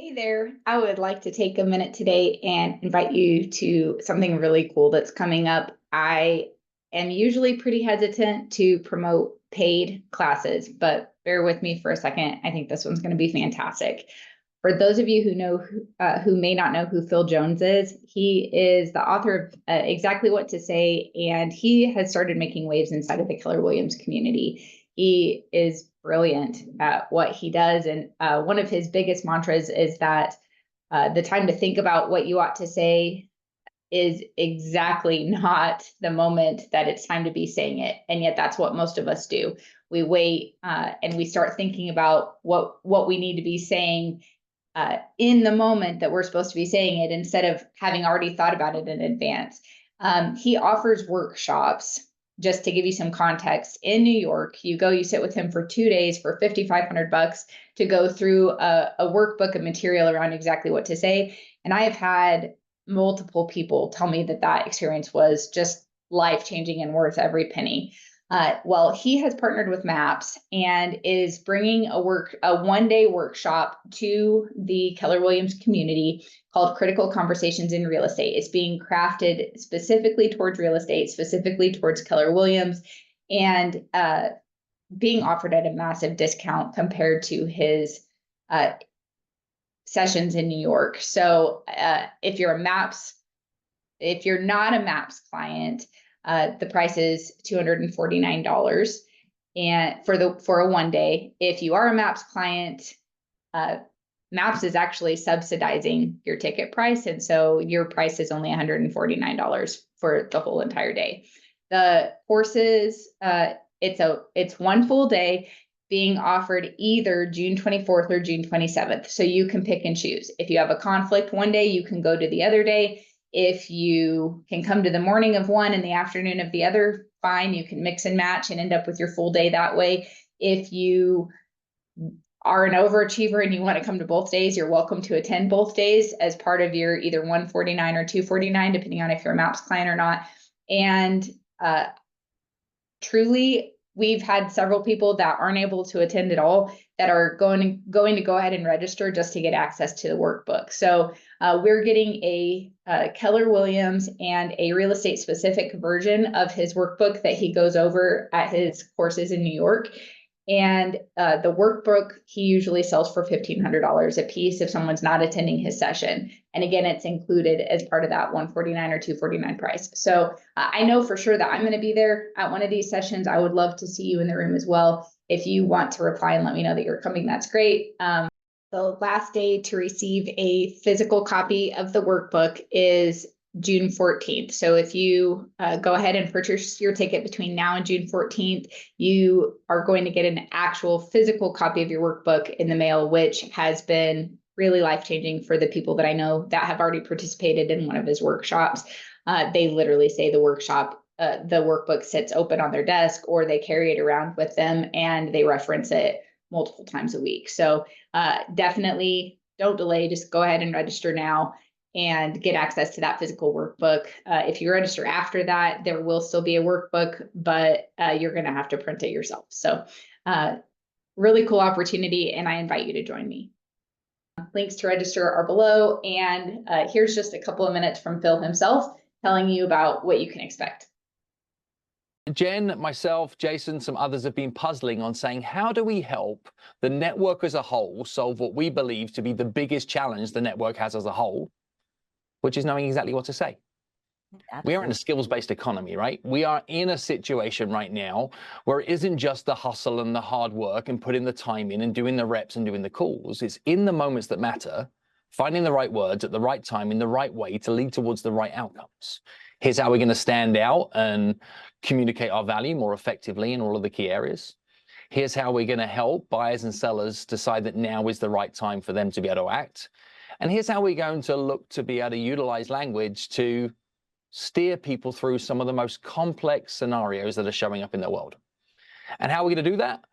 Hey there. I would like to take a minute today and invite you to something really cool that's coming up. I am usually pretty hesitant to promote paid classes, but bear with me for a second. I think this one's going to be fantastic. For those of you who may not know who Phil Jones is, he is the author of Exactly What to Say, and he has started making waves inside of the Keller Williams community. He is brilliant at what he does, and one of his biggest mantras is that the time to think about what you ought to say is exactly not the moment that it's time to be saying it, and yet that's what most of us do. We wait and we start thinking about what we need to be saying in the moment that we're supposed to be saying it instead of having already thought about it in advance. He offers workshops. Just to give you some context, in New York, you sit with him for 2 days for $5,500 to go through a workbook of material around exactly what to say. And I have had multiple people tell me that experience was just life changing and worth every penny. Well, he has partnered with MAPS and is bringing a 1-day workshop to the Keller Williams community called Critical Conversations in Real Estate. It's being crafted specifically towards real estate, specifically towards Keller Williams, and being offered at a massive discount compared to his sessions in New York. So if you're not a MAPS client, the price is $249 and for a 1 day. If you are a MAPS client, MAPS is actually subsidizing your ticket price, and so your price is only $149 for the whole entire day. The courses, it's one full day being offered either June 24th or June 27th. So you can pick and choose. If you have a conflict one day, you can go to the other day. If you can come to the morning of one and the afternoon of the other, fine, you can mix and match and end up with your full day that way. If you are an overachiever and you want to come to both days, you're welcome to attend both days as part of your either 149 or 249, depending on if you're a MAPS client or not. And truly, we've had several people that aren't able to attend at all that are going to go ahead and register just to get access to the workbook. So we're getting a Keller Williams and a real estate specific version of his workbook that he goes over at his courses in New York. And the workbook he usually sells for $1,500 a piece if someone's not attending his session. And again, it's included as part of that 149 or 249 price. So I know for sure that I'm going to be there at one of these sessions. I would love to see you in the room as well. If you want to reply and let me know that you're coming, that's great. The last day to receive a physical copy of the workbook is June 14th. So if you go ahead and purchase your ticket between now and June 14th, you are going to get an actual physical copy of your workbook in the mail, which has been really life-changing for the people that I know that have already participated in one of his workshops. They literally say the workbook sits open on their desk, or they carry it around with them and they reference it multiple times a week. So definitely don't delay, just go ahead and register now and get access to that physical workbook. If you register after that, there will still be a workbook, but you're going to have to print it yourself. So really cool opportunity, and I invite you to join me. Links to register are below, and here's just a couple of minutes from Phil himself telling you about what you can expect. Jen, myself, Jason, some others have been puzzling on saying, how do we help the network as a whole solve what we believe to be the biggest challenge the network has as a whole, which is knowing exactly what to say. Absolutely. We are in a skills-based economy, right? We are in a situation right now where it isn't just the hustle and the hard work and putting the time in and doing the reps and doing the calls. It's in the moments that matter, finding the right words at the right time in the right way to lead towards the right outcomes. Here's how we're going to stand out and communicate our value more effectively in all of the key areas. Here's how we're going to help buyers and sellers decide that now is the right time for them to be able to act. And here's how we're going to look to be able to utilize language to steer people through some of the most complex scenarios that are showing up in their world. And how are we going to do that?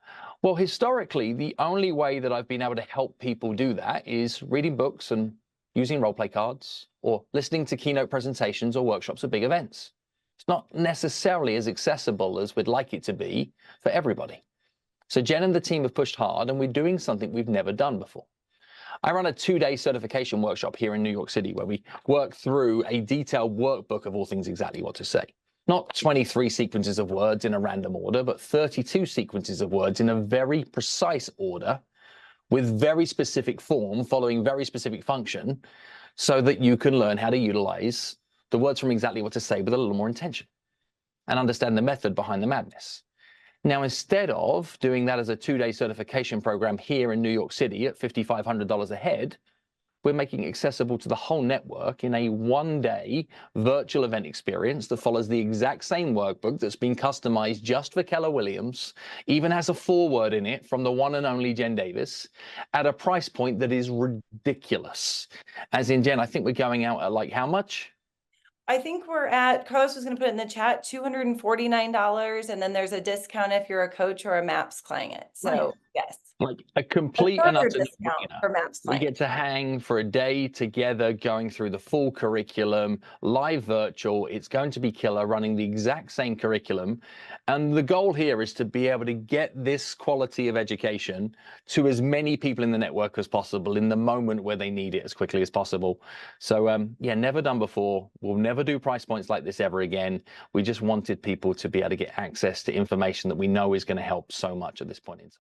Well, historically, the only way that I've been able to help people do that is reading books and using role play cards or listening to keynote presentations or workshops at big events. It's not necessarily as accessible as we'd like it to be for everybody. So Jen and the team have pushed hard, and we're doing something we've never done before. I run a 2-day certification workshop here in New York City where we work through a detailed workbook of all things exactly what to say. Not 23 sequences of words in a random order, but 32 sequences of words in a very precise order with very specific form, following very specific function, so that you can learn how to utilize the words from exactly what to say with a little more intention and understand the method behind the madness. Now, instead of doing that as a 2-day certification program here in New York City at $5,500 a head, we're making it accessible to the whole network in a 1-day virtual event experience that follows the exact same workbook that's been customized just for Keller Williams, even has a foreword in it from the one and only Jen Davis, at a price point that is ridiculous. As in, Jen, I think we're going out at like how much? I think we're at, Carlos was going to put it in the chat, $249, and then there's a discount if you're a coach or a MAPS client. So yes, Like a complete and further utter discount no-brainer. for MAPS We get clients. to hang for a day together, going through the full curriculum, live virtual. It's going to be killer, running the exact same curriculum. And the goal here is to be able to get this quality of education to as many people in the network as possible in the moment where they need it as quickly as possible. So yeah, never done before. We'll never do price points like this ever again. We just wanted people to be able to get access to information that we know is going to help so much at this point in time.